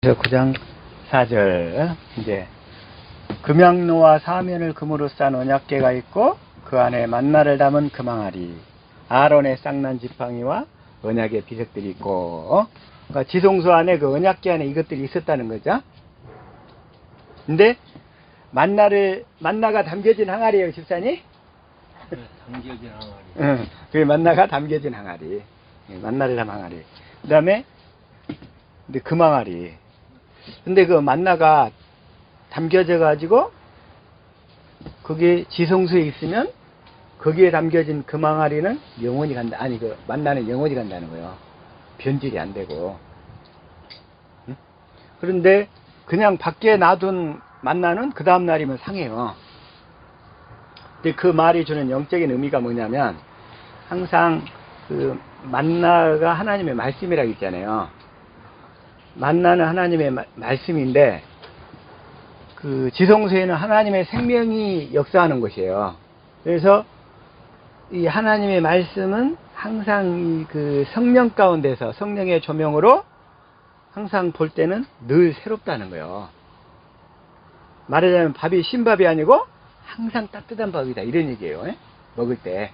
그래서 9장 4절 이제 금양로와 사면을 금으로 싼 언약궤가 있고 그 안에 만나를 담은 금항아리, 아론의 쌍난 지팡이와 언약의 비석들이 있고, 그러니까 지성소 안에 그 언약궤 안에 이것들이 있었다는 거죠. 근데 만나가 담겨진 항아리예요, 집사님? 네, 담겨진 항아리. 응, 그 만나가 담겨진 항아리, 만나를 담은 항아리. 그 다음에 근데 금항아리. 근데 그 만나가 담겨져 가지고 그게 지성소에 있으면 거기에 담겨진 금항아리는 영원히 간다. 아니 그 만나는 영원히 간다는 거예요. 변질이 안 되고. 응? 그런데 그냥 밖에 놔둔 만나는 그 다음 날이면 상해요. 근데 그 말이 주는 영적인 의미가 뭐냐면 항상 그 만나가 하나님의 말씀이라고 있잖아요. 만나는 하나님의 말씀인데 그 지성소에는 하나님의 생명이 역사하는 것이에요. 그래서 이 하나님의 말씀은 항상 이 그 성령 가운데서 성령의 조명으로 항상 볼 때는 늘 새롭다는 거예요. 말하자면 밥이 신밥이 아니고 항상 따뜻한 밥이다 이런 얘기예요. 먹을 때.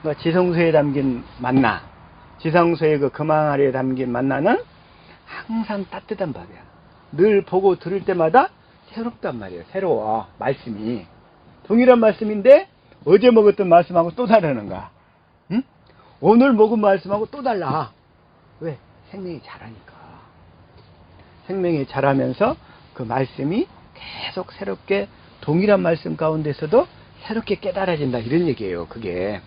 그러니까 지성소에 담긴 만나, 지성소의 그 금항아리에 담긴 만나는 항상 따뜻한 밥이야. 늘 보고 들을 때마다 새롭단 말이에요. 새로워. 말씀이. 동일한 말씀인데 어제 먹었던 말씀하고 또 다르는가? 응? 오늘 먹은 말씀하고 또 달라. 왜? 생명이 자라니까. 생명이 자라면서 그 말씀이 계속 새롭게 동일한 말씀 가운데서도 새롭게 깨달아진다 이런 얘기예요. 그게.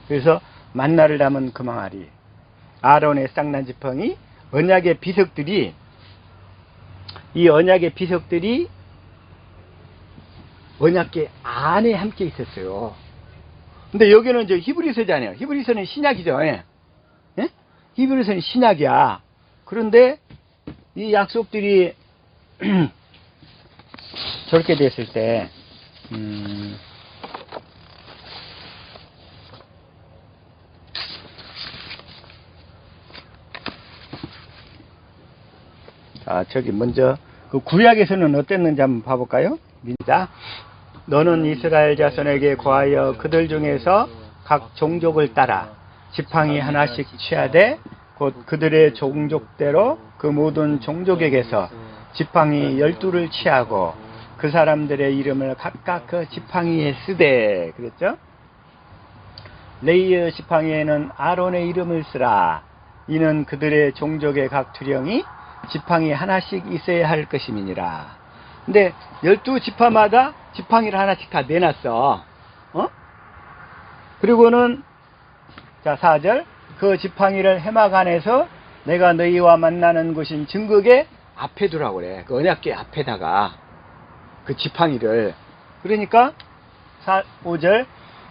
그래서 만나를 담은 금항아리, 아론의 쌍난 지팡이, 언약의 비석들이, 이 언약의 비석들이 언약궤 안에 함께 있었어요. 근데 여기는 이제 히브리서잖아요. 히브리서는 신약이죠. 예? 예? 히브리서는 신약이야. 그런데 이 약속들이 저렇게 됐을 때, 자, 저기 먼저 그 구약에서는 어땠는지 한번 봐볼까요? 민다. 너는 이스라엘 자손에게 고하여 그들 중에서 각 종족을 따라 지팡이 하나씩 취하되 곧 그들의 종족대로 그 모든 종족에게서 지팡이 12를 취하고 그 사람들의 이름을 각각 그 지팡이에 쓰되 그랬죠? 레이어 지팡이에는 아론의 이름을 쓰라. 이는 그들의 종족의 각 두령이 지팡이 하나씩 있어야 할 것임이니라. 근데 12지파마다 지팡이를 하나씩 다 내놨어. 그리고는 자 4절 그 지팡이를 해막 안에서 내가 너희와 만나는 곳인 증거의 앞에 두라고 그래. 그 언약궤 앞에다가 그 지팡이를. 그러니까 5절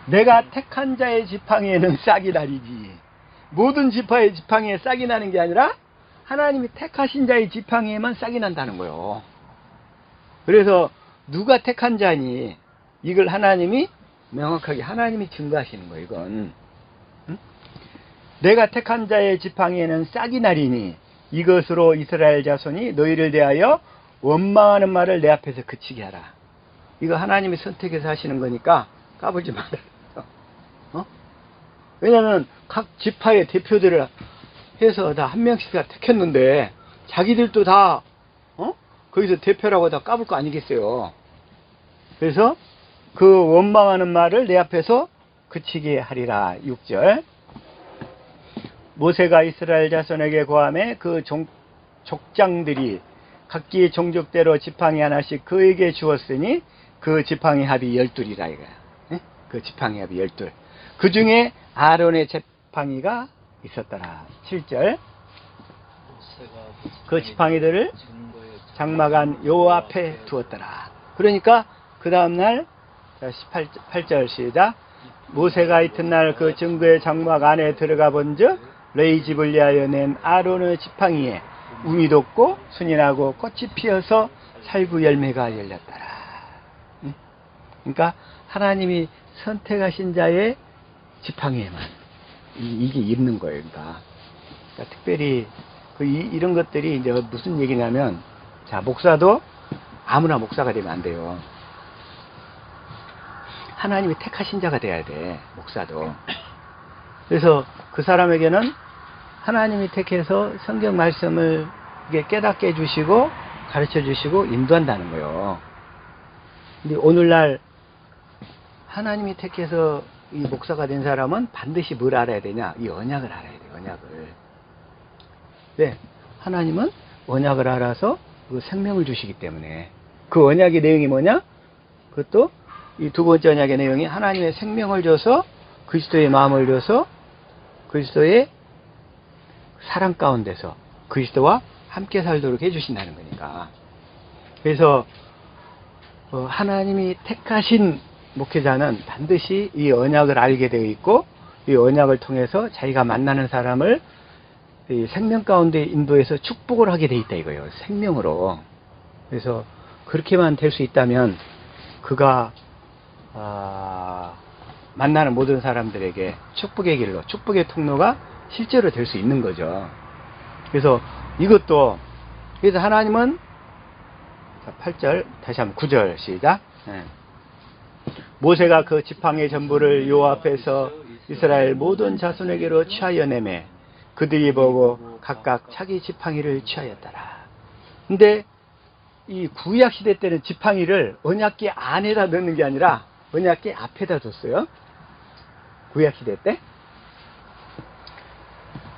내가 택한 자의 지팡이에는 싹이 나리지. 모든 지파의 지팡이에 싹이 나는 게 아니라 하나님이 택하신 자의 지팡이에만 싹이 난다는 거예요. 그래서 누가 택한 자니? 이걸 하나님이 명확하게 하나님이 증거하시는 거예요. 이건 내가 택한 자의 지팡이에는 싹이 나리니 이것으로 이스라엘 자손이 너희를 대하여 원망하는 말을 내 앞에서 그치게 하라. 이거 하나님이 선택해서 하시는 거니까 까불지 말아요. 왜냐하면 각 지파의 대표들을 해서 다 한 명씩 다 택했는데 자기들도 다 거기서 대표라고 다 까불 거 아니겠어요. 그래서 그 원망하는 말을 내 앞에서 그치게 하리라. 6절 모세가 이스라엘 자손에게 고하매 그 족장들이 각기 종족대로 지팡이 하나씩 그에게 주었으니 그 지팡이 합이 12이라 이거야. 그 지팡이 합이 12. 그 중에 아론의 지팡이가 있었더라. 7절 그 지팡이들을 장막 안 요 앞에 두었더라. 그러니까 그 다음날 18절 시작 모세가 이튿날 그 증거의 장막 안에 들어가 본즉 레이 집을 위하여 낸 아론의 지팡이에 웅이 돋고 순이 나고 꽃이 피어서 살구 열매가 열렸더라. 그러니까 하나님이 선택하신 자의 지팡이에만 이게 있는 거예요. 그러니까 특별히 이런 것들이 이제 무슨 얘기냐면, 자, 목사도 아무나 목사가 되면 안 돼요. 하나님이 택하신 자가 돼야 돼, 목사도. 그래서 그 사람에게는 하나님이 택해서 성경 말씀을 깨닫게 해주시고, 가르쳐 주시고, 인도한다는 거예요. 근데 오늘날 하나님이 택해서 이 목사가 된 사람은 반드시 뭘 알아야 되냐? 이 언약을 알아야 돼, 언약을. 왜? 하나님은 언약을 알아서 그 생명을 주시기 때문에. 그 언약의 내용이 뭐냐? 그것도 이 두 번째 언약의 내용이 하나님의 생명을 줘서 그리스도의 마음을 줘서 그리스도의 사랑 가운데서 그리스도와 함께 살도록 해주신다는 거니까. 그래서 하나님이 택하신 목회자는 반드시 이 언약을 알게 되어 있고, 이 언약을 통해서 자기가 만나는 사람을 이 생명 가운데 인도해서 축복을 하게 돼 있다 이거예요. 생명으로. 그래서 그렇게만 될 수 있다면 그가 만나는 모든 사람들에게 축복의 길로, 축복의 통로가 실제로 될 수 있는 거죠. 그래서 이것도, 그래서 하나님은 8절, 다시 한번 9절 시작. 모세가 그 지팡이 전부를 여호와 앞에서 이스라엘 모든 자손에게로 취하여 내매 그들이 보고 각각 자기 지팡이를 취하였더라. 근데 이 구약 시대 때는 지팡이를 언약궤 안에다 넣는 게 아니라 언약궤 앞에다 뒀어요. 구약 시대 때.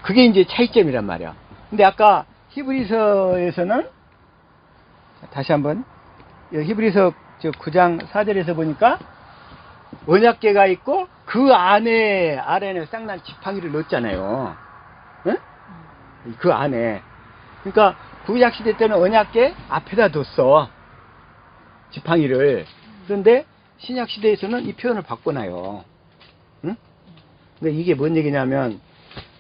그게 이제 차이점이란 말이야. 근데 아까 히브리서에서는, 다시 한번 히브리서 9장 4절에서 보니까 언약궤가 있고 그 아래는 쌍난 지팡이를 넣었잖아요. 응? 그 안에. 그러니까 구약 시대 때는 언약궤 앞에다 뒀어, 지팡이를. 그런데 신약 시대에서는 이 표현을 바꿔놔요. 응? 근데 이게 뭔 얘기냐면,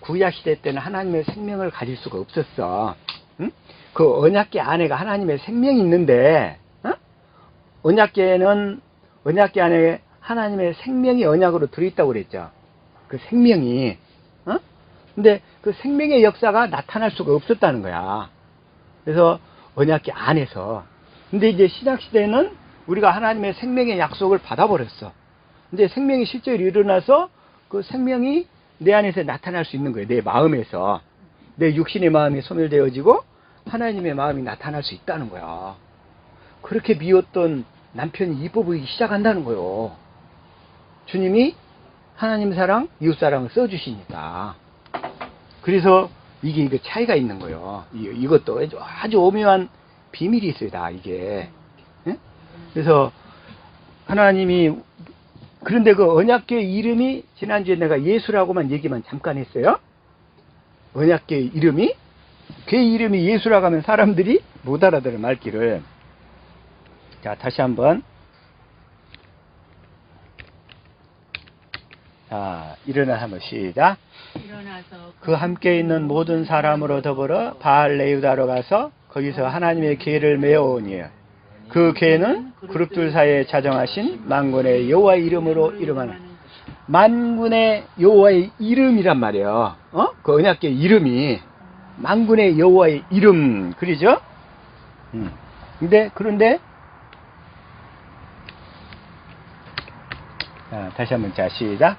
구약 시대 때는 하나님의 생명을 가질 수가 없었어. 응? 그 언약궤 안에가 하나님의 생명이 있는데, 응? 언약궤 안에 하나님의 생명이 언약으로 들어있다고 그랬죠. 그 생명이. 어? 근데 그 생명의 역사가 나타날 수가 없었다는 거야. 그래서 언약궤 안에서. 근데 이제 신약 시대에는 우리가 하나님의 생명의 약속을 받아버렸어. 근데 생명이 실제로 일어나서 그 생명이 내 안에서 나타날 수 있는 거예요. 내 마음에서. 내 육신의 마음이 소멸되어지고 하나님의 마음이 나타날 수 있다는 거야. 그렇게 미웠던 남편이 이뻐 보이기 시작한다는 거예요. 주님이 하나님 사랑, 이웃 사랑을 써주시니까. 그래서 이게 차이가 있는 거예요. 이것도 아주 오묘한 비밀이 있어요, 이게. 예? 그래서 하나님이, 그런데 그 언약궤 이름이, 지난주에 내가 예수라고만 얘기만 잠깐 했어요. 언약궤 이름이, 궤 이름이 예수라고 하면 사람들이 못 알아들어, 말귀를. 자, 다시 한번. 자, 일어나 한번 시작. 그 함께 있는 모든 사람으로 더불어 바알 레유다로 가서 거기서 하나님의 궤를 메어오니 그 궤는 그룹들 사이에 자정하신 만군의 여호와의 이름으로 이름하는, 만군의 여호와의 이름이란 말이에요. 그 언약궤 이름이 만군의 여호와의 이름, 그러죠? 그런데 다시 한번, 자, 시작.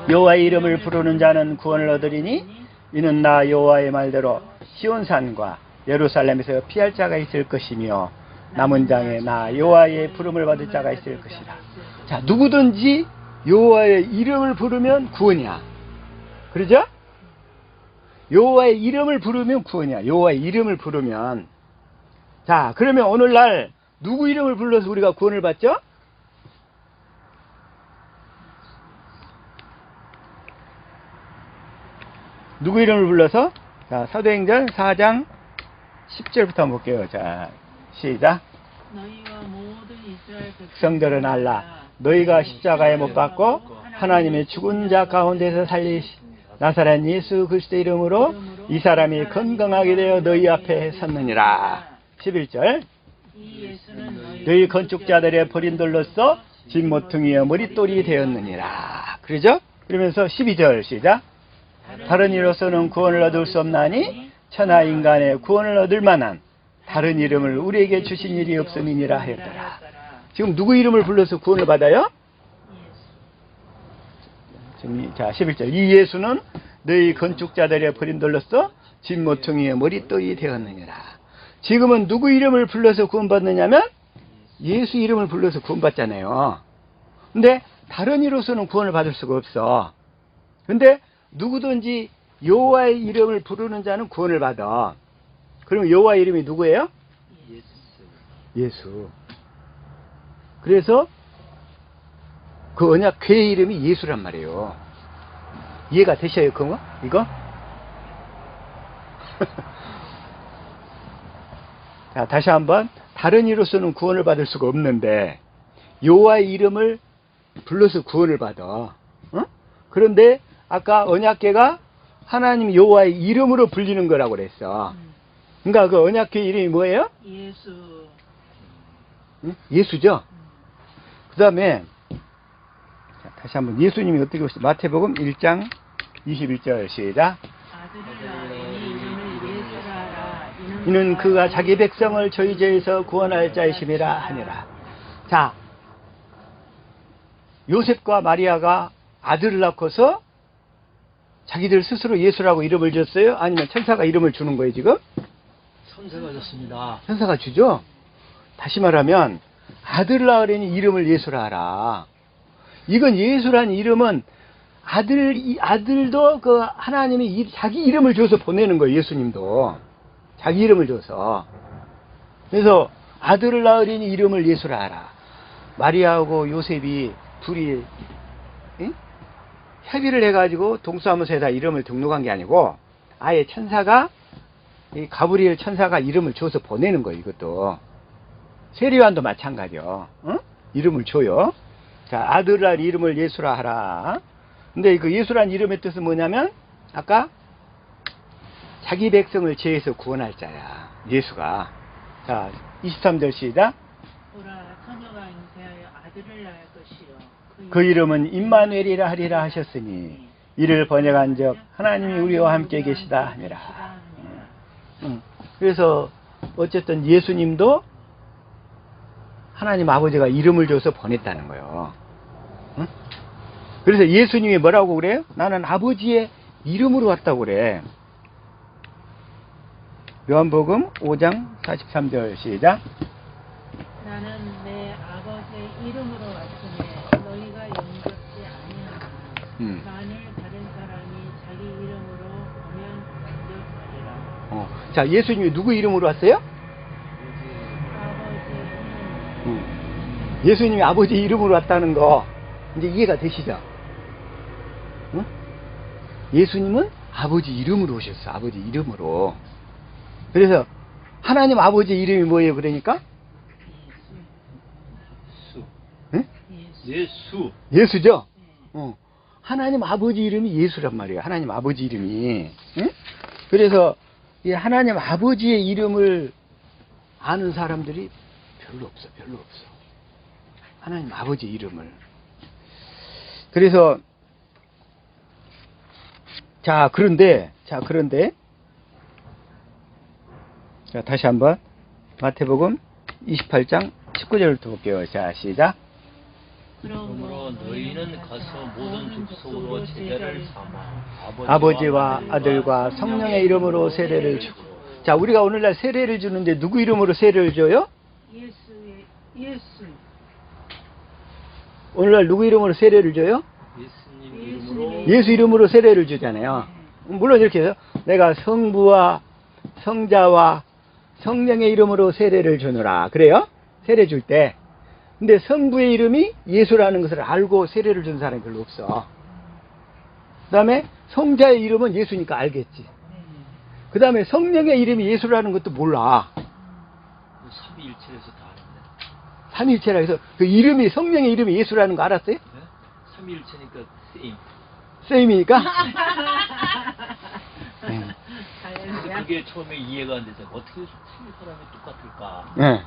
여호와의 이름을 부르는 자는 구원을 얻으리니 이는 나 여호와의 말대로 시온산과 예루살렘에서 피할 자가 있을 것이며 남은 장에 나 여호와의 부름을 받을 자가 있을 것이다. 자, 누구든지 여호와의 이름을 부르면 구원이야. 그러죠? 여호와의 이름을 부르면 구원이야. 여호와의 이름을 부르면. 자, 그러면 오늘날 누구 이름을 불러서 우리가 구원을 받죠? 누구 이름을 불러서? 자, 사도행전 4장 10절부터 한번 볼게요. 자, 시작. 너희와 모든 이스라엘 백성들은 알라. 너희가 십자가에 못 박고 하나님의 죽은 자 가운데서 살리신 나사렛 예수 그리스도 이름으로 이 사람이 건강하게 되어 너희 앞에 섰느니라. 11절. 너희 건축자들의 버린 돌로서 집 모퉁이의 머릿돌이 되었느니라. 그러죠? 그러면서 12절 시작. 다른 이로서는 구원을 얻을 수 없나니 천하 인간의 구원을 얻을 만한 다른 이름을 우리에게 주신 일이 없음이니라 하였더라. 지금 누구 이름을 불러서 구원을 받아요? 지금 자 11절 이 예수는 너희 건축자들의 버린 돌로서 집 모퉁이의 머릿돌이 되었느니라. 지금은 누구 이름을 불러서 구원받느냐면 예수 이름을 불러서 구원받잖아요. 근데 다른 이로서는 구원을 받을 수가 없어. 근데 누구든지 여호와의 이름을 부르는 자는 구원을 받아. 그럼 여호와의 이름이 누구예요? 예수. 그래서 그 언약 궤의 이름이 예수란 말이에요. 이해가 되셔요, 그거? 이거? 자, 다시 한번 다른 이로서는 구원을 받을 수가 없는데 여호와의 이름을 불러서 구원을 받아. 어? 그런데 아까 언약궤가 하나님 여호와의 이름으로 불리는 거라고 그랬어. 그러니까 그 언약궤 이름이 뭐예요? 예수. 응? 예수죠. 그 다음에 다시 한번 예수님이 어떻게 오시죠? 마태복음 1장 21절 시작. 아들을 낳으니 이름을 예수라 하라. 이는 그가 자기 백성을 저희 죄에서 구원할 자이심이라 하니라. 자, 요셉과 마리아가 아들을 낳고서 자기들 스스로 예수라고 이름을 줬어요? 아니면 천사가 이름을 주는 거예요, 지금? 천사가 졌습니다. 천사가 주죠? 다시 말하면 아들을 낳으려니 이름을 예수라 하라. 이건 예수란 이름은 아들도 그 하나님이 자기 이름을 줘서 보내는 거예요, 예수님도. 자기 이름을 줘서. 그래서 아들을 낳으려니 이름을 예수라 하라. 마리아하고 요셉이 둘이 응? 협의를 해가지고 동사무소에다 이름을 등록한 게 아니고 아예 천사가 이 가브리엘 천사가 이름을 줘서 보내는 거예요, 이것도. 세리요한도 마찬가지요. 응? 이름을 줘요. 자, 아들날 이름을 예수라 하라. 근데 그 예수란 이름의 뜻은 뭐냐면 아까 자기 백성을 죄에서 구원할 자야, 예수가. 자, 23절 시작. 보라 처녀가 잉태하여 아들을 낳을 것이요 그 이름은 임마누엘이라 하리라 하셨으니 이를 번역한 적 하나님이 우리와 함께 계시다 하니라. 그래서 어쨌든 예수님도 하나님 아버지가 이름을 줘서 보냈다는 거예요. 응? 그래서 예수님이 뭐라고 그래요? 나는 아버지의 이름으로 왔다고 그래. 요한복음 5장 43절 시작. 나는 내 아버지의 이름으로 왔으니 너희가 영접지 아니하나 만일 다른 사람이 자기 이름으로 오면 영접하리라. 자, 예수님이 누구 이름으로 왔어요? 아버지의 이름. 예수님이 아버지 이름으로 왔다는 거 이제 이해가 되시죠? 응? 예수님은 아버지 이름으로 오셨어. 아버지 이름으로. 그래서 하나님 아버지 이름이 뭐예요? 그러니까 수. 응? 예수. 예수죠? 하나님 아버지 이름이 예수란 말이에요. 하나님 아버지 이름이. 응? 그래서 이 하나님 아버지의 이름을 아는 사람들이 별로 없어. 별로 없어. 하나님 아버지 이름을. 그래서 그런데 자, 다시 한번 마태복음 28장 19절부터 볼게요. 자, 시작. 그러므로 너희는 가서 모든 족속으로 제자를 삼아 아버지와 아들과 성령의 이름으로 세례를 주고. 자, 우리가 오늘날 세례를 주는데 누구 이름으로 세례를 줘요? 예수. 오늘날 누구 이름으로 세례를 줘요? 예수님 이름으로. 예수 이름으로 세례를 주잖아요. 물론 이렇게 해서 내가 성부와 성자와 성령의 이름으로 세례를 주노라. 그래요? 세례 줄 때. 근데 성부의 이름이 예수라는 것을 알고 세례를 준 사람이 별로 없어. 그 다음에 성자의 이름은 예수니까 알겠지. 그 다음에 성령의 이름이 예수라는 것도 몰라. 삼위일체에서 다 아는데. 삼위일체라 해서 그 이름이 성령의 이름이 예수라는 거 알았어요? 네? 삼위일체니까 세임. 쌤이니까? 그게 처음에 이해가 안 돼서 어떻게 틀린 사람이 똑같을까? 네.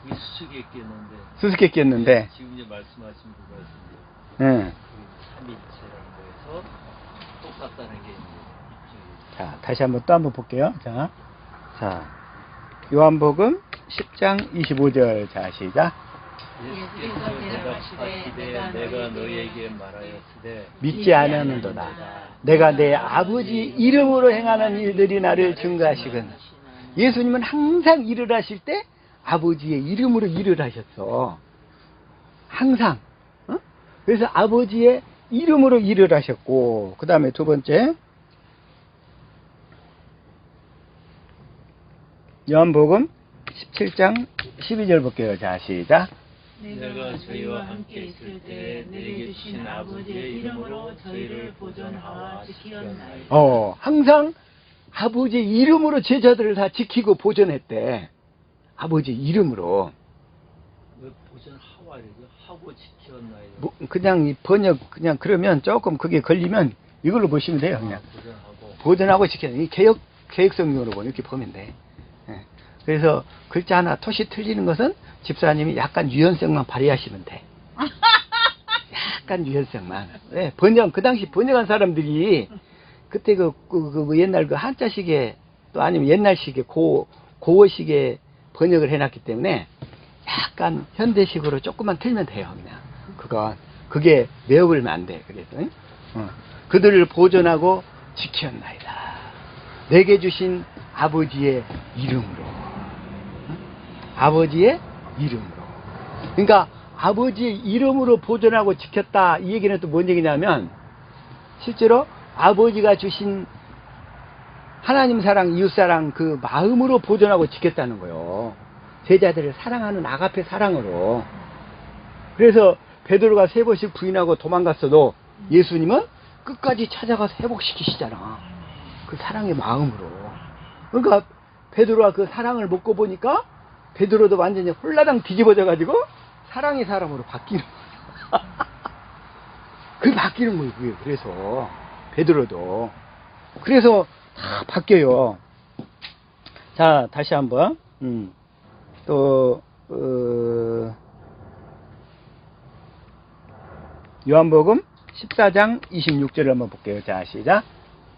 그게 수수께끼였는데. 수수께끼였는데. 지금 이제 말씀하신 부분에서 이제 네. 삼위일체라는 거에서 똑같다는 게 이제 자, 다시 한번 또 한번 볼게요. 자, 요한복음 10장 25절. 자, 시작. 예수께서 대답하시되 내가 너희에게 말하였으되 믿지 않았는도다. 내가 내 아버지 이름으로 행하는 일들이 나를 증거하시거늘. 예수님은 항상 일을 하실 때 아버지의 이름으로 일을 하셨어. 항상. 어? 그래서 아버지의 이름으로 일을 하셨고, 그 다음에 두 번째, 요한복음 17장 12절 볼게요. 자, 시작. 내가 저희와 함께 있을 때 내게 주신 아버지의 이름으로 저희를 보존하와 지키었나이다. 항상 아버지의 이름으로 제자들을 다 지키고 보존했대. 아버지 이름으로. 왜 보존하와 이러죠? 하고 지키었나이다. 뭐 그냥 이 번역 그냥 그러면 조금 그게 걸리면 이걸로 보시면 돼요. 그냥 보존하고 보존하고 지키는 이 개혁성경으로 보면 이렇게 보면 돼. 예. 그래서 글자 하나 토시 틀리는 것은 집사님이 약간 유연성만 발휘하시면 돼. 약간 유연성만. 예, 번역 그 당시 번역한 사람들이 그때 그 옛날 그 한자식에 또 아니면 옛날식에 고어식에 번역을 해놨기 때문에 약간 현대식으로 조금만 틀면 돼요. 그냥 그게 외워버리면 안 돼. 그래서 그들을 보존하고 지켰나이다. 내게 주신 아버지의 이름으로. 아버지의 이름으로. 그러니까 아버지의 이름으로 보존하고 지켰다. 이 얘기는 또 뭔 얘기냐면 실제로 아버지가 주신 하나님 사랑, 이웃 사랑 그 마음으로 보존하고 지켰다는 거예요. 제자들을 사랑하는 아가페 사랑으로. 그래서 베드로가 3번씩 부인하고 도망갔어도 예수님은 끝까지 찾아가서 회복시키시잖아. 그 사랑의 마음으로. 그러니까 베드로가 그 사랑을 먹고 보니까 베드로도 완전히 홀라당 뒤집어져 가지고 사랑의 사람으로 바뀌는 거예요. 그 바뀌는 거예요. 그게. 그래서 베드로도 그래서 다 바뀌어요. 자, 다시 한번 또 요한복음 14장 26절을 한번 볼게요. 자, 시작.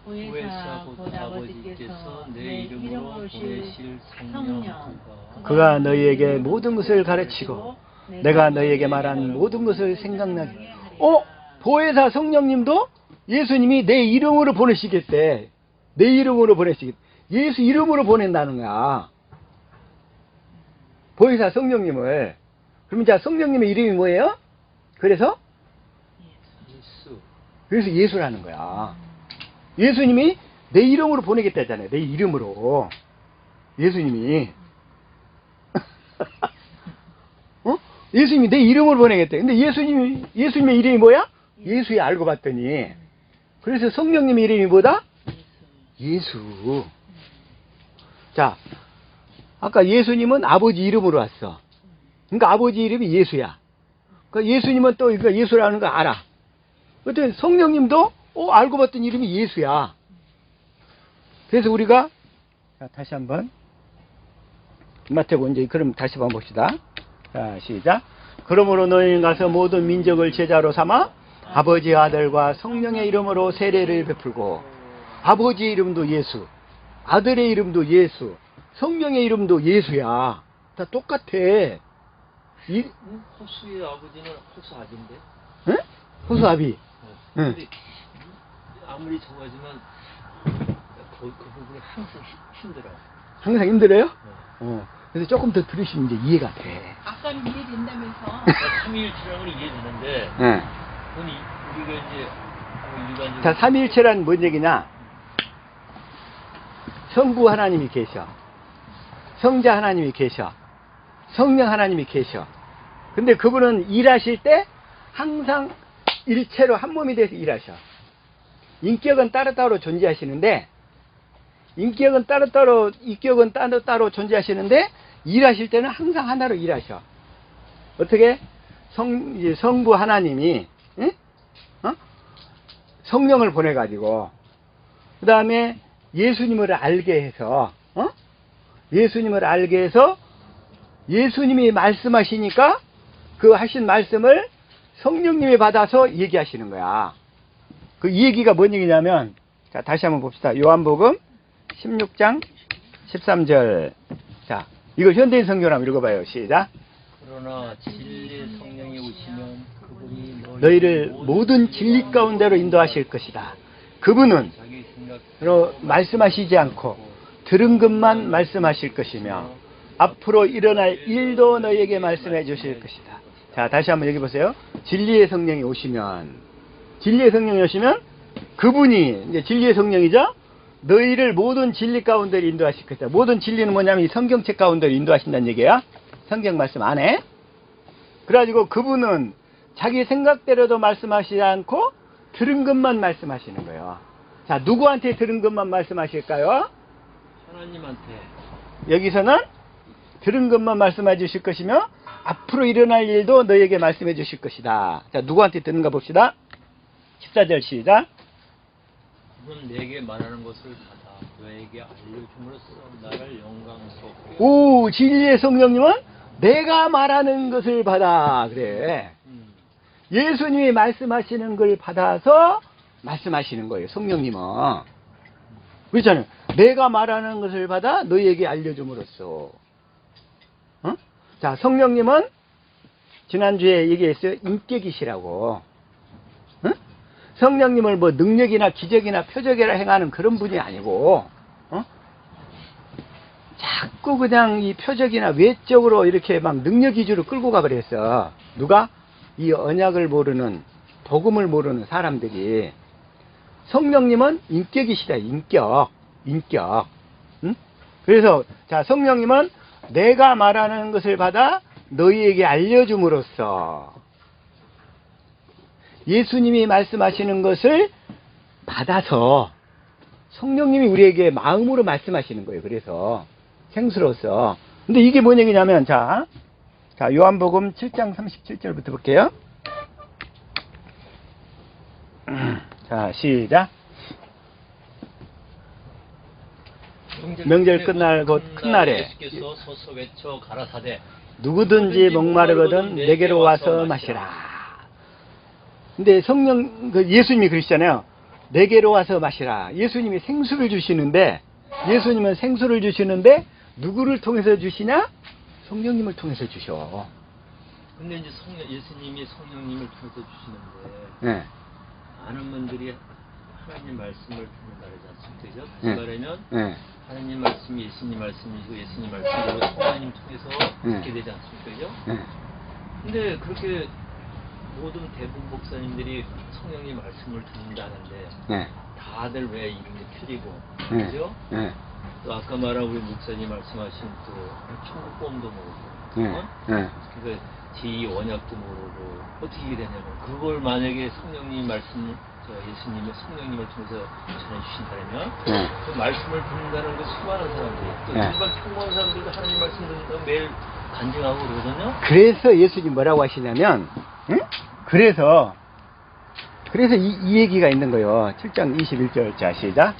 보혜사 곧 아버지께서 내 이름으로 보내실 성령 그가 너희에게 모든 것을 가르치고 내가 너희에게 말한 모든 것을 생각나게. 보혜사 성령님도 예수님이 내 이름으로 보내시겠대. 내 이름으로 보내시겠대. 예수 이름으로 보낸다는 거야. 보혜사 성령님을. 그러면 자, 성령님의 이름이 뭐예요? 그래서 예수라는 거야. 예수님이 내 이름으로 보내겠다잖아요. 내 이름으로. 예수님이. 예수님이 내 이름으로 보내겠대. 근데 예수님의 이름이 뭐야? 예수에 알고 봤더니. 그래서 성령님의 이름이 뭐다? 예수. 자, 아까 예수님은 아버지 이름으로 왔어. 그러니까 아버지 이름이 예수야. 그러니까 예수님은 또 예수라는 거 알아. 그랬더니 성령님도 알고 봤던 이름이 예수야. 그래서 우리가 자, 다시 한번 마태복음 이제 그럼 다시 한번 봅시다. 자, 시작. 그러므로 너희는 가서 모든 민족을 제자로 삼아 아버지 아들과 성령의 이름으로 세례를 베풀고 아버지 이름도 예수, 아들의 이름도 예수, 성령의 이름도 예수야. 다 똑같아. 호수의 아버지는 호수 아비인데? 응? 호수 아비. 응. 근데 아무리 정하지만 그 부분이 항상 힘들어. 항상 힘들어요? 그래서 조금 더 들으시면 이제 이해가 돼. 아까는 이해된다면서. 삼위일체랑은 이해되는데 응. 그건 우리가 이제 일반적으로 자, 삼위일체란 뭔 얘기냐? 성부 하나님이 계셔. 성자 하나님이 계셔. 성령 하나님이 계셔. 근데 그분은 일하실 때 항상 일체로 한 몸이 돼서 일하셔. 인격은 따로따로 존재하시는데 인격은 따로따로 존재하시는데 일하실 때는 항상 하나로 일하셔. 어떻게? 성부 하나님이 응? 성령을 보내가지고 그 다음에 예수님을 알게 해서 예수님을 알게 해서 예수님이 말씀하시니까 그 하신 말씀을 성령님이 받아서 얘기하시는 거야. 그 이 얘기가 뭔 얘기냐면, 자, 다시 한번 봅시다. 요한복음 16장 13절. 자, 이거 현대인 성경 한번 읽어봐요. 시작. 그러나 진리의 성령이 오시면 그분이 너희를 모든 진리 가운데로 인도하실 것이다. 그분은 자기 생각대로 말씀하시지 않고 들은 것만 말씀하실 것이며 앞으로 일어날 일도 너희에게 말씀해 주실 것이다. 자, 다시 한번 여기 보세요. 진리의 성령이 오시면, 진리의 성령이 오시면 그분이 이제 진리의 성령이죠. 너희를 모든 진리 가운데로 인도하실 것이다. 모든 진리는 뭐냐면 이 성경책 가운데로 인도하신다는 얘기야. 성경 말씀 안에. 그래가지고 그분은 자기 생각대로도 말씀하시지 않고 들은 것만 말씀하시는 거예요. 자, 누구한테 들은 것만 말씀하실까요? 하나님한테. 여기서는 들은 것만 말씀해 주실 것이며 앞으로 일어날 일도 너희에게 말씀해 주실 것이다. 자, 누구한테 듣는가 봅시다. 14절 시작. 그분 내게 말하는 것을 받아 너에게 알려줌으로써 나를 영광스럽게. 오, 진리의 성령님은 내가 말하는 것을 받아. 그래. 예수님이 말씀하시는 걸 받아서 말씀하시는 거예요. 성령님은. 그렇잖아요. 내가 말하는 것을 받아 너희에게 알려줌으로써. 어? 자, 성령님은 지난주에 얘기했어요. 인격이시라고. 어? 성령님을 뭐 능력이나 기적이나 표적이라 행하는 그런 분이 아니고, 어? 자꾸 그냥 이 표적이나 외적으로 이렇게 막 능력 위주로 끌고 가버렸어. 누가? 이 언약을 모르는, 복음을 모르는 사람들이. 성령님은 인격이시다. 인격. 응? 그래서 자, 성령님은 내가 말하는 것을 받아 너희에게 알려줌으로써 예수님이 말씀하시는 것을 받아서 성령님이 우리에게 마음으로 말씀하시는 거예요. 그래서 생수로서. 근데 이게 뭔 얘기냐면, 자, 요한복음 7장 37절부터 볼게요. 자, 시작. 명절 끝날 곧 큰 날에 예수께서 서서 외쳐 가라사대 누구든지 목마르거든 내게로 와서 마시라. 근데 성령, 예수님이 그러시잖아요. 내게로 와서 마시라. 예수님이 생수를 주시는데, 예수님은 생수를 주시는데 누구를 통해서 주시냐? 성령님을 통해서 주셔. 근데 이제 예수님이 성령님을 통해서 주시는데 네. 많은 분들이 하나님 말씀을 듣는다 그러지 않습니까? 그죠? 다시 네. 말하면 네. 하나님 말씀이 예수님 말씀이시고 예수님 말씀이 성령님 통해서 듣게 되지 않습니까? 그죠? 네. 근데 그렇게 모든 대부분 목사님들이 성령님 말씀을 듣는다는데 네. 다들 왜 이름이 틀리고 네. 그죠? 네. 또 아까 말한 우리 목사님 말씀하신 또 천국보험도 모르고 네. 어? 네. 그 제2 원약도 모르고 어떻게 이게 되냐면 그걸 만약에 성령님 말씀 예수님의 성령님을 통해서 전해주신다면 네. 그 말씀을 듣는다는 그 수많은 사람들이 또 네. 일반 평범한 사람들도 하나님 말씀 듣는다고 매일 간증하고 그러거든요. 그래서 예수님 뭐라고 하시냐면, 응? 그래서 이 얘기가 있는 거예요. 7장 21절. 자, 시작.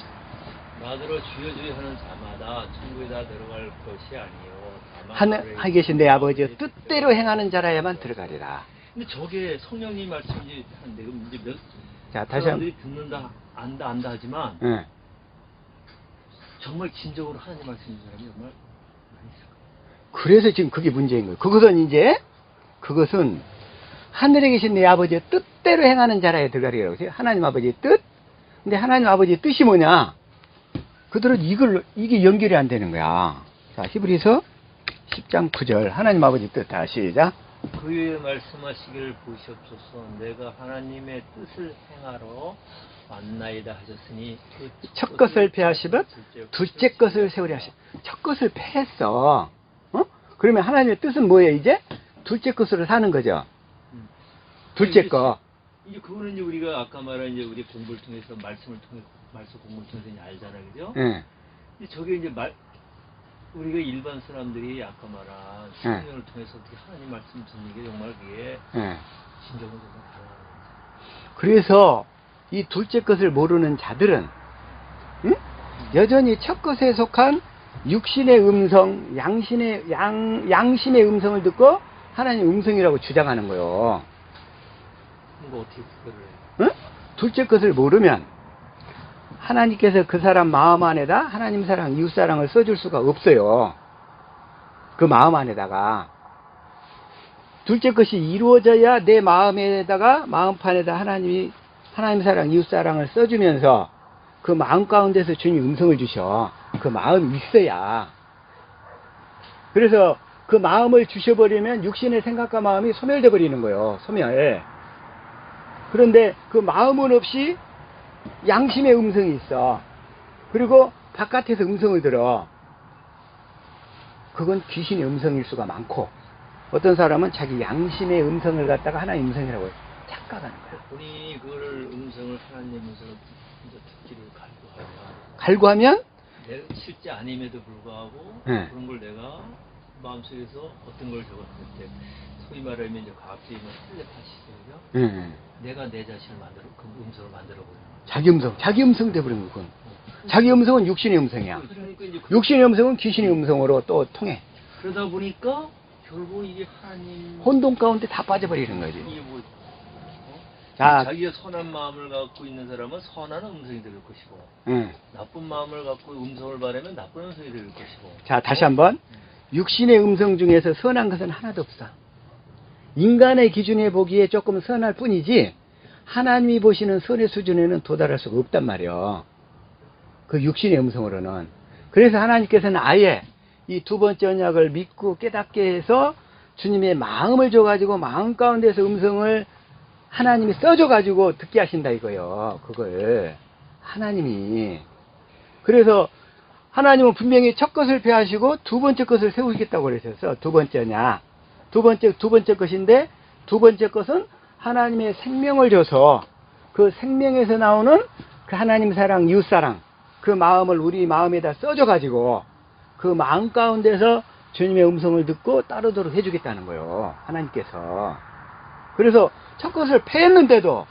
나더러 주여 주여 하는 자마다 천국에다 들어갈 것이 아니요 다만 하늘 계신 내 아버지의 뜻대로 행하는 자라야만 들어가리라. 근데 저게 성령님 말씀이지 한데 그럼 이제 몇 자, 다시 한번. 사람들이 듣는다 안다 하지만 네. 정말 진정으로 하나님 말씀인 사람이 정말 많이 있을 거예요. 그래서 지금 그게 문제인 거예요. 그것은 하늘에 계신 내 아버지의 뜻대로 행하는 자라야 들어가리라고 해요. 하나님 아버지의 뜻? 근데 하나님 아버지의 뜻이 뭐냐? 그들은 이게 연결이 안 되는 거야. 자, 히브리서 10장 9절. 하나님 아버지 뜻. 다 시작. 그의 말씀하시기를 보시옵소서 내가 하나님의 뜻을 행하러 왔나이다 하셨으니 그 첫 것을 패하시면 둘째 것을 세우려 하시. 첫 것을 패했어. 어? 그러면 하나님의 뜻은 뭐예요, 이제? 둘째 것으로 사는 거죠. 둘째 거. 이제 그거는 이제 우리가 아까 말한 이제 우리 공부를 통해서 말씀 공부를 통해서 이제 알잖아요, 그죠? 예. 근데 저게 이제 우리가 일반 사람들이 아까 말한 성령을 통해서 어떻게 하나님 말씀 듣는 게 정말 그게 예. 진정은 정말 가능한 그래서 이 둘째 것을 모르는 자들은, 응? 여전히 첫 것에 속한 육신의 음성, 양심의 음성을 듣고 하나님 음성이라고 주장하는 거예요. 거 어떻게 그거를 해요? 응? 둘째 것을 모르면 하나님께서 그 사람 마음 안에다 하나님 사랑, 이웃 사랑을 써줄 수가 없어요. 그 마음 안에다가. 둘째 것이 이루어져야 내 마음에다가, 마음판에다 하나님 사랑, 이웃 사랑을 써주면서 그 마음 가운데서 주님이 음성을 주셔. 그 마음이 있어야. 그래서 그 마음을 주셔버리면 육신의 생각과 마음이 소멸돼 버리는 거예요. 소멸. 그런데 그 마음은 없이 양심의 음성이 있어. 그리고 바깥에서 음성을 들어. 그건 귀신의 음성일 수가 많고, 어떤 사람은 자기 양심의 음성을 갖다가 하나의 음성이라고 착각하는 거야. 본인이 그걸 음성을 하나님의 음성을 이제 듣기를 갈구하면 갈구하면 내가 실제 아님에도 불구하고 네. 그런 걸 내가 마음속에서 어떤 걸 적었는데 소위 말하면 이제 과학적인 텔레파시죠. 내가 내 자신을 만들어 그 음성을 만들어 버리는 자기 음성 돼버린 거군. 자기 음성은 육신의 음성이야. 그러니까 이제 육신의 음성은 귀신의 음성으로 또 통해. 그러다 보니까 결국 이게 하나님 혼돈 가운데 다 빠져버리는 거지. 이게 뭐 자, 자기가 선한 마음을 갖고 있는 사람은 선한 음성이 들을 것이고 나쁜 마음을 갖고 음성을 바라면 나쁜 음성이 들을 것이고. 자, 다시 한번. 육신의 음성 중에서 선한 것은 하나도 없어. 인간의 기준에 보기에 조금 선할 뿐이지 하나님이 보시는 선의 수준에는 도달할 수가 없단 말이야. 그 육신의 음성으로는. 그래서 하나님께서는 아예 이 두 번째 언약을 믿고 깨닫게 해서 주님의 마음을 줘가지고 마음 가운데서 음성을 하나님이 써줘가지고 듣게 하신다 이거요. 그걸 하나님이. 그래서 하나님은 분명히 첫 것을 폐하시고 두 번째 것을 세우시겠다고 그러셨어. 두 번째냐. 두 번째 것인데, 두 번째 것은 하나님의 생명을 줘서 그 생명에서 나오는 그 하나님 사랑, 이웃 사랑, 그 마음을 우리 마음에다 써줘가지고 그 마음 가운데서 주님의 음성을 듣고 따르도록 해주겠다는 거예요. 하나님께서. 그래서 첫 것을 패했는데도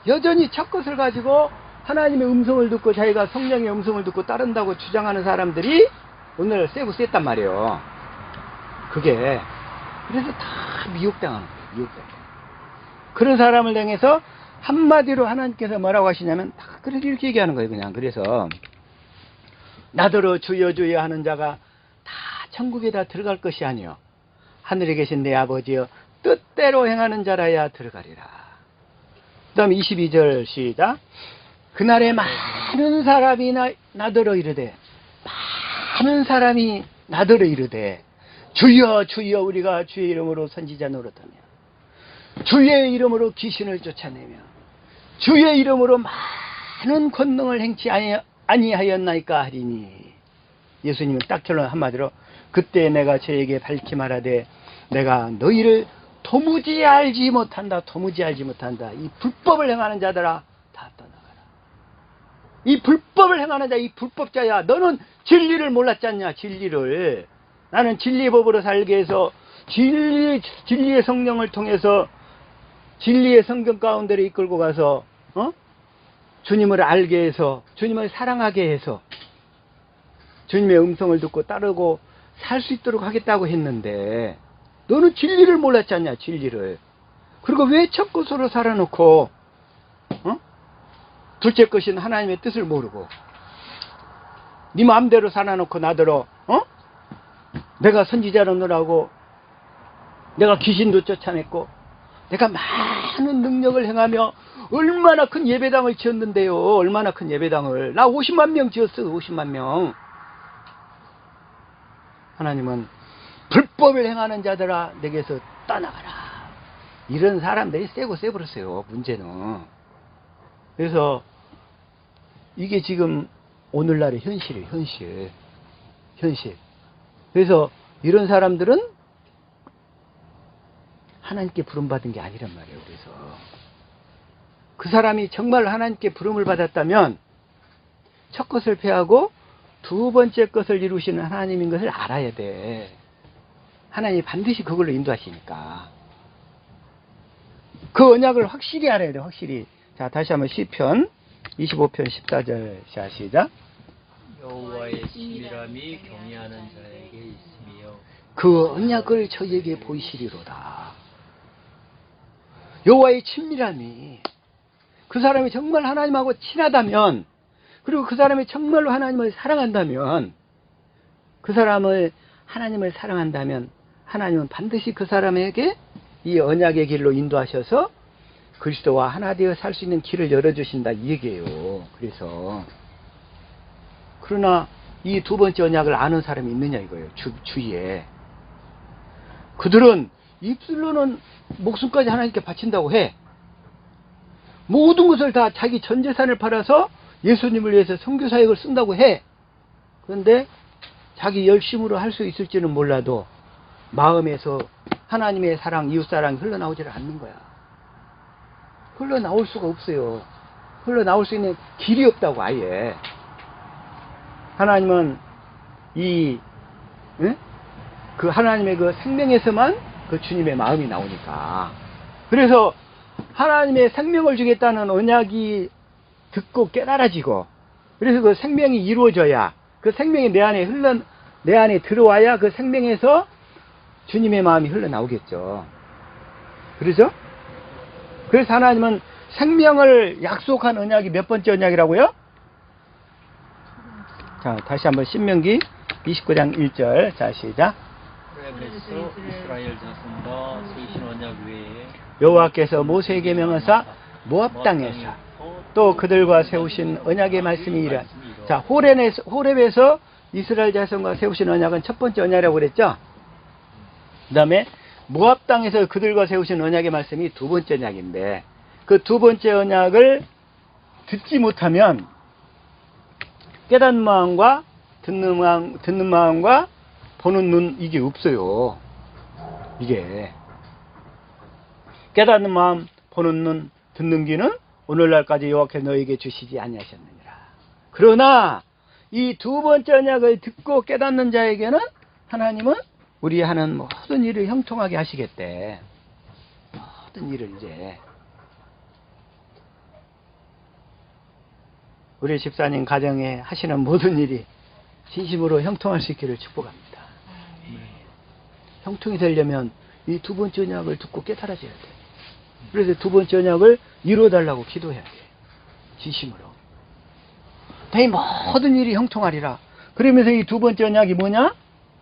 여전히 첫 것을 가지고 하나님의 음성을 듣고 자기가 성령의 음성을 듣고 따른다고 주장하는 사람들이 오늘 세고 셌단 말이에요. 그게. 그래서 다 미혹당하는 거예요. 미혹당해요. 그런 사람을 향해서 한마디로 하나님께서 뭐라고 하시냐면 다 그렇게 이렇게 얘기하는 거예요. 그냥. 그래서 나더러 주여 주여 하는 자가 다 천국에 다 들어갈 것이 아니요 하늘에 계신 내 아버지여 뜻대로 행하는 자라야 들어가리라. 그 다음에 22절 시작. 그날에 많은 사람이 나더러 이르되, 많은 사람이 나더러 이르되 주여 주여 우리가 주의 이름으로 선지자 노릇하며 주의 이름으로 귀신을 쫓아내며 주의 이름으로 많은 권능을 행치 아니하였나이까 하리니. 예수님은 딱 결론 한마디로 그때 내가 저에게 밝히 말하되 내가 너희를 도무지 알지 못한다. 도무지 알지 못한다. 이 불법을 행하는 자들아 다 떠나가라. 이 불법을 행하는 자, 이 불법자야, 너는 진리를 몰랐지 않냐. 진리를. 나는 진리의 법으로 살게 해서 진리의 성령을 통해서 진리의 성경 가운데로 이끌고 가서 주님을 알게 해서 주님을 사랑하게 해서 주님의 음성을 듣고 따르고 살 수 있도록 하겠다고 했는데 너는 진리를 몰랐지 않냐. 진리를. 그리고 왜 첫 것으로 살아놓고 둘째 것인 하나님의 뜻을 모르고 네 마음대로 살아놓고 나더러 내가 선지자로 너라고 내가 귀신도 쫓아냈고 내가 많은 능력을 행하며 얼마나 큰 예배당을 지었는데요. 얼마나 큰 예배당을. 나 50만 명 지었어. 50만 명. 하나님은 불법을 행하는 자들아 내게서 떠나가라. 이런 사람들이 세고 세버렸어요. 문제는. 그래서 이게 지금 오늘날의 현실이에요. 현실. 그래서 이런 사람들은 하나님께 부름받은 게 아니란 말이에요. 그래서 그 사람이 정말 하나님께 부름을 받았다면 첫 것을 폐하고 두 번째 것을 이루시는 하나님인 것을 알아야 돼. 하나님이 반드시 그걸로 인도하시니까. 그 언약을 확실히 알아야 돼. 확실히. 자, 다시 한번 시편 25편 14절 시작. 여호와의 친밀함이 경외하는 자에게 있으며 그 언약을 저에게 보이시리로다. 여호와의 친밀함이 그 사람이 정말 하나님하고 친하다면, 그리고 그 사람이 정말로 하나님을 사랑한다면, 하나님은 반드시 그 사람에게 이 언약의 길로 인도하셔서 그리스도와 하나 되어 살 수 있는 길을 열어주신다 이 얘기예요. 그래서 그러나 이 두 번째 언약을 아는 사람이 있느냐 이거예요. 주위에. 그들은 입술로는 목숨까지 하나님께 바친다고 해. 모든 것을 다 자기 전 재산을 팔아서 예수님을 위해서 선교 사역을 쓴다고 해. 그런데 자기 열심으로 할 수 있을지는 몰라도 마음에서 하나님의 사랑, 이웃 사랑이 흘러나오지를 않는 거야. 흘러나올 수가 없어요. 흘러나올 수 있는 길이 없다고 아예. 하나님은 그 하나님의 그 생명에서만 그 주님의 마음이 나오니까. 그래서 하나님의 생명을 주겠다는 언약이 듣고 깨달아지고, 그래서 그 생명이 이루어져야, 그 생명이 내 안에 들어와야 그 생명에서 주님의 마음이 흘러나오겠죠. 그러죠? 그래서 하나님은 생명을 약속한 언약이 몇 번째 언약이라고요? 자, 다시 한번 신명기 29장 1절. 자, 시작. 그래서 이스라엘 자손과 세우신 언약 외에 여호와께서 모세에게 명하사 모압 땅에서 또 그들과 세우신 언약의 말씀이 이라. 자, 호렙에서 이스라엘 자손과 세우신 언약은 첫 번째 언약이라고 그랬죠? 그 다음에 모압 땅에서 그들과 세우신 언약의 말씀이 두 번째 언약인데, 그 두 번째 언약을 듣지 못하면 깨닫는 마음과 듣는 마음과 보는 눈, 이게 없어요. 이게 깨닫는 마음, 보는 눈, 듣는 귀는 오늘날까지 여호와께서 너에게 주시지 아니하셨느니라. 그러나 이 두 번째 언약을 듣고 깨닫는 자에게는 하나님은 우리 하는 모든 일을 형통하게 하시겠대. 모든 일을 이제 우리 집사님 가정에 하시는 모든 일이 진심으로 형통할 수 있기를 축복합니다. 형통이 되려면 이 두 번째 언약을 듣고 깨달아져야 돼. 그래서 두 번째 언약을 이루어달라고 기도해야 돼. 진심으로. 내 모든 일이 형통하리라. 그러면서 이 두 번째 언약이 뭐냐?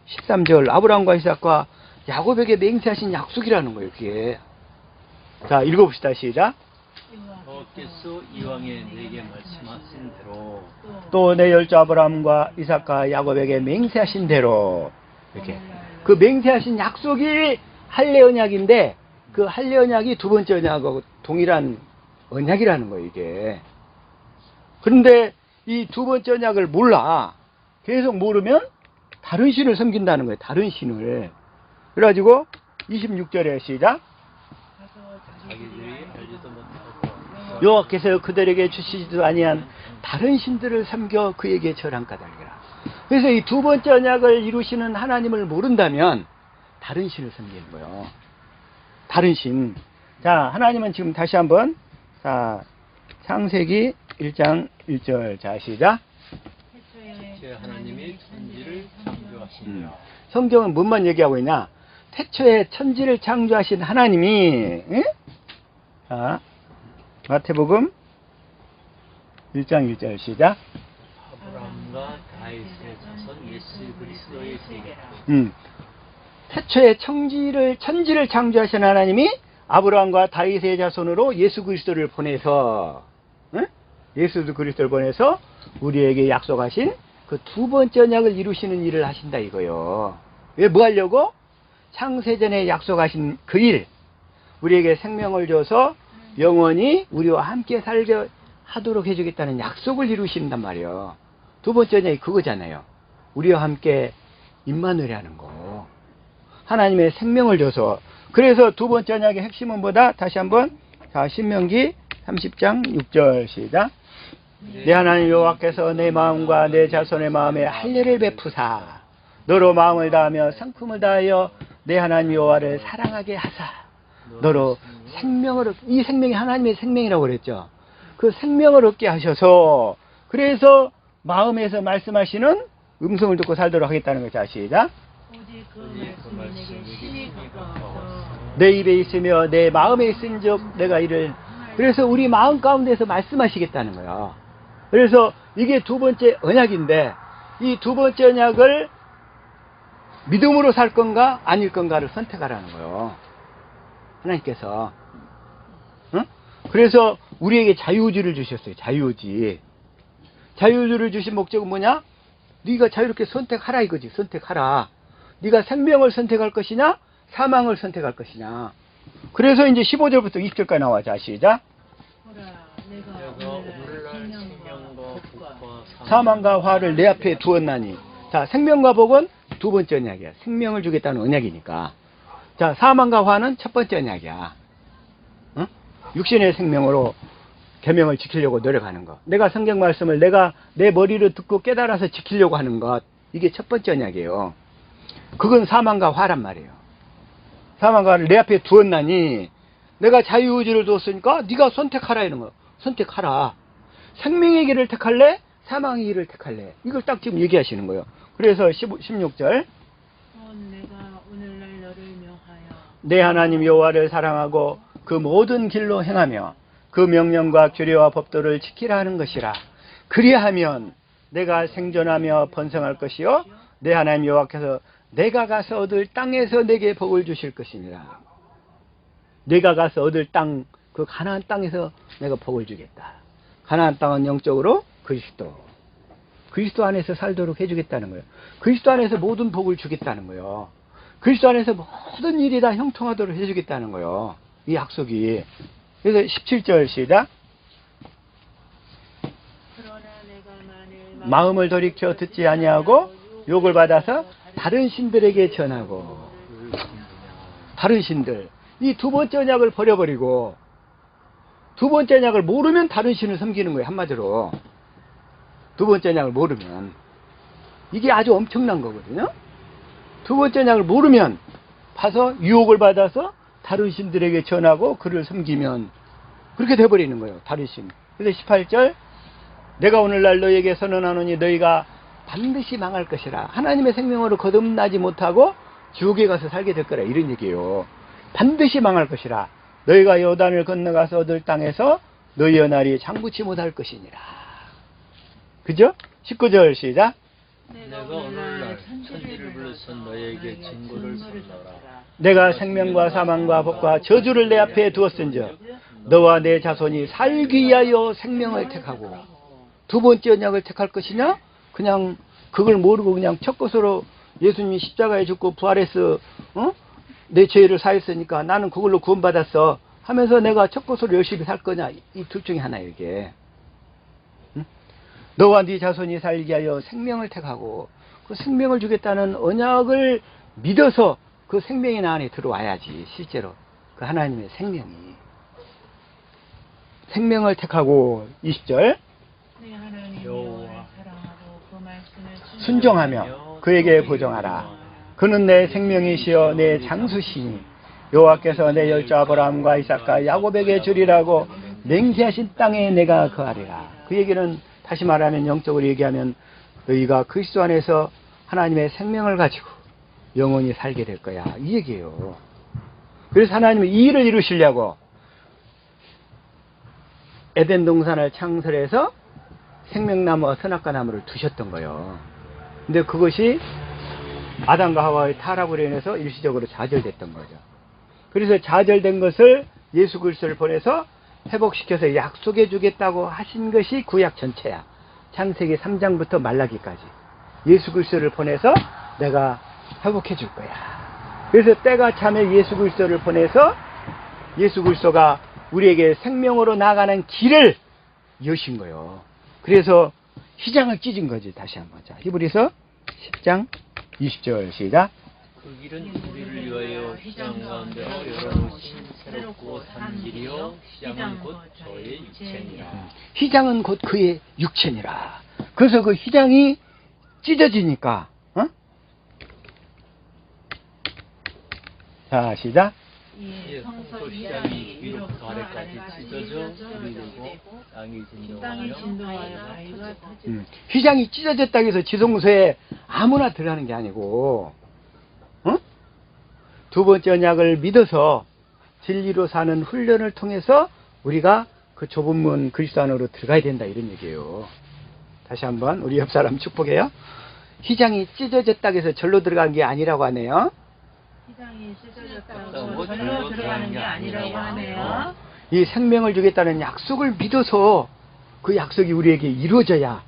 13절. 아브라함과 이삭과 야곱에게 맹세하신 약속이라는 거예요. 그게. 자, 읽어봅시다. 시작. 여호와께서 이왕에 내게 말씀하신 대로 또 내 열조 아브라함과 이삭과 야곱에게 맹세하신 대로. 이렇게. 그 맹세하신 약속이 할례 언약인데, 그 할례 언약이 두 번째 언약하고 동일한 언약이라는 거예요, 이게. 그런데 이 두 번째 언약을 몰라. 계속 모르면 다른 신을 섬긴다는 거예요, 다른 신을. 그래가지고 26절에 시작. 자기들이 알지도 못하고 여호와께서 그들에게 주시지도 아니한 다른 신들을 섬겨 그에게 절한 까닭이라. 그래서 이 두 번째 언약을 이루시는 하나님을 모른다면 다른 신을 섬기는 거예요. 다른 신. 자, 하나님은 지금 다시 한번, 자, 창세기 1장 1절. 자, 시작. 제 하나님이 천지를 창조하시니라. 성경은 뭔만 얘기하고 있냐? 태초에 천지를 창조하신 하나님이, 응? 자, 마태복음 1장 1절 시작. 아브라함과 다윗의 자손 예수 그리스도의 세계. 태초에 천지를 창조하신 하나님이 아브라함과 다윗의 자손으로 예수 그리스도를 보내서, 응? 예수 그리스도를 보내서 우리에게 약속하신 그 두 번째 언약을 이루시는 일을 하신다 이거요. 왜 뭐 하려고? 창세전에 약속하신 그 일, 우리에게 생명을 줘서 영원히 우리와 함께 살게 하도록 해주겠다는 약속을 이루신단 말이에요. 두 번째 언약이 그거잖아요. 우리와 함께 임마누엘 하는 거. 하나님의 생명을 줘서. 그래서 두 번째 언약의 핵심은 뭐다? 다시 한번. 자, 신명기 30장 6절 시작. 내 하나님 여호와께서 내 마음과 내 자손의 마음에 할례를 베푸사 너로 마음을 다하며 성품을 다하여 내 하나님 여호와를 사랑하게 하사 너로 생명을, 이 생명이 하나님의 생명이라고 그랬죠. 그 생명을 얻게 하셔서, 그래서 마음에서 말씀하시는 음성을 듣고 살도록 하겠다는 거죠. 시작. 오직 그 말씀이 내게 신이 가까워서 내 입에 있으며 내 마음에 있은즉 내가 이를 그래서 우리 마음 가운데서 말씀하시겠다는 거예요. 그래서 이게 두 번째 언약인데 이 두 번째 언약을 믿음으로 살 건가 아닐 건가를 선택하라는 거예요. 하나님께서. 응? 그래서 우리에게 자유의지를 주셨어요. 자유의지. 자유의지를 주신 목적은 뭐냐? 네가 자유롭게 선택하라 이거지. 선택하라. 네가 생명을 선택할 것이냐 사망을 선택할 것이냐. 그래서 이제 15절부터 20절까지 나와. 자, 시작. 보라, 내가 내가 오늘날 오늘날 생명과 복과 사망과 화를 내 앞에 두었나니. 자, 생명과 복은 두 번째 언약이야. 생명을 주겠다는 언약이니까. 자, 사망과 화는 첫 번째 언약이야. 응? 육신의 생명으로 계명을 지키려고 노력하는 것. 내가 성경 말씀을 내가 내 머리로 듣고 깨달아서 지키려고 하는 것. 이게 첫 번째 언약이에요. 그건 사망과 화란 말이에요. 사망과 화를 내 앞에 두었나니 내가 자유의지를 뒀으니까 네가 선택하라 이런 거. 선택하라. 생명의 길을 택할래? 사망의 길을 택할래? 이걸 딱 지금 얘기하시는 거예요. 그래서 16절 내가 오늘날 너를 명하여 내 하나님 여호와를 사랑하고 그 모든 길로 행하며 그 명령과 규례와 법도를 지키라 하는 것이라. 그리하면 내가 생존하며 번성할 것이요 내 하나님 여호와께서 내가 가서 얻을 땅에서 내게 복을 주실 것이니라. 내가 가서 얻을 땅, 그 가나안 땅에서 내가 복을 주겠다. 가나안 땅은 영적으로 그리스도 안에서 살도록 해주겠다는 거예요. 그리스도 안에서 모든 복을 주겠다는 거예요. 그리스도 안에서 모든 일이 다 형통하도록 해주겠다는 거예요. 이 약속이. 그래서 17절 시작. 그러나 내가 만일 마음을 돌이켜 듣지 아니하고 욕을 받아서 다른 신들에게 전하고. 다른 신들. 이 두 번째 언약을 버려버리고 두 번째 언약을 모르면 다른 신을 섬기는 거예요. 한마디로. 두 번째 언약을 모르면. 이게 아주 엄청난 거거든요. 두 번째 언약을 모르면 봐서 유혹을 받아서 다른 신들에게 전하고 그를 섬기면 그렇게 돼버리는 거예요. 다른 신. 그래서 18절 내가 오늘날 너희에게 선언하노니 너희가 반드시 망할 것이라. 하나님의 생명으로 거듭나지 못하고 지옥에 가서 살게 될 거라. 이런 얘기예요. 반드시 망할 것이라. 너희가 요단을 건너가서 얻을 땅에서 너희의 날이 장구치 못할 것이니라. 그죠? 19절 시작. 내가 오늘날 천지를 불러서 너에게 증거를 선노라. 내가 생명과 사망과 복과 저주를 내 앞에 두었은즉 너와 내 자손이 살기 위하여 생명을 택하고. 두 번째 언약을 택할 것이냐? 그냥 그걸 모르고 그냥 첫 것으로 예수님이 십자가에 죽고 부활해서 내 죄를 사했으니까 나는 그걸로 구원받았어 하면서 내가 첫 것으로 열심히 살 거냐. 이 둘 중에 하나예요 이게. 너와 네 자손이 살게 하여 생명을 택하고 그 생명을 주겠다는 언약을 믿어서 그 생명이 나 안에 들어와야지. 실제로 그 하나님의 생명을 택하고. 20절 내 하나님 여호와를 사랑하고 그 말씀을 순종하며 그에게 보정하라. 그는 내 생명이시여 내 장수시니 여호와께서 내 열조 아브라함과 이삭과 야곱에게 주리라고 맹세하신 땅에 내가 거하리라. 그 얘기는 다시 말하면 영적으로 얘기하면 너희가 그리스도 안에서 하나님의 생명을 가지고 영원히 살게 될 거야. 이 얘기예요. 그래서 하나님은 이 일을 이루시려고 에덴 동산을 창설해서 생명나무와 선악과 나무를 두셨던 거예요. 근데 그것이 아담과 하와의 타락으로 인해서 일시적으로 좌절됐던 거죠. 그래서 좌절된 것을 예수 그리스도를 보내서 회복시켜서 약속해 주겠다고 하신 것이 구약 전체야. 창세기 3장부터 말라기까지 예수 그리스도를 보내서 내가 회복해 줄 거야. 그래서 때가 차면 예수 그리스도를 보내서 예수 그리스도가 우리에게 생명으로 나가는 길을 여신 거예요. 그래서 휘장을 찢은 거지. 다시 한번. 자, 히브리서 10장 20절 시작. 그 길은 우리를 위하여 휘장 가운데로 열어놓으신 새롭고 산 길이요 휘장은 곧 저의 육체니라. 휘장은 곧 그의 육체니라. 그래서 그 휘장이 찢어지니까 자 시작. 예, 성서 휘장이 2장이 위로부터 아래까지 찢어져 그리고 땅이 진동하여 아이가 터지고 휘장이 찢어졌다고 해서 지성소에 아무나 들어가는 게 아니고 두 번째 언약을 믿어서 진리로 사는 훈련을 통해서 우리가 그 좁은 문 그리스도 안으로 들어가야 된다 이런 얘기예요. 다시 한번 우리 옆 사람 축복해요. 휘장이 찢어졌다고 해서 절로 들어간 게 아니라고 하네요. 시장이 찢어졌다고 절로 절로 들어가는 게 아니라고 하네요. 이 생명을 주겠다는 약속을 믿어서 그 약속이 우리에게 이루어져야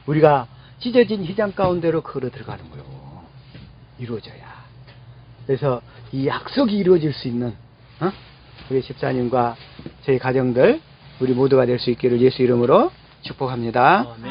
우리가 찢어진 휘장 가운데로 걸어 들어가는 거예요. 이루어져야. 그래서 이 약속이 이루어질 수 있는 우리 집사님과 저희 가정들 우리 모두가 될 수 있기를 예수 이름으로 축복합니다. 아멘.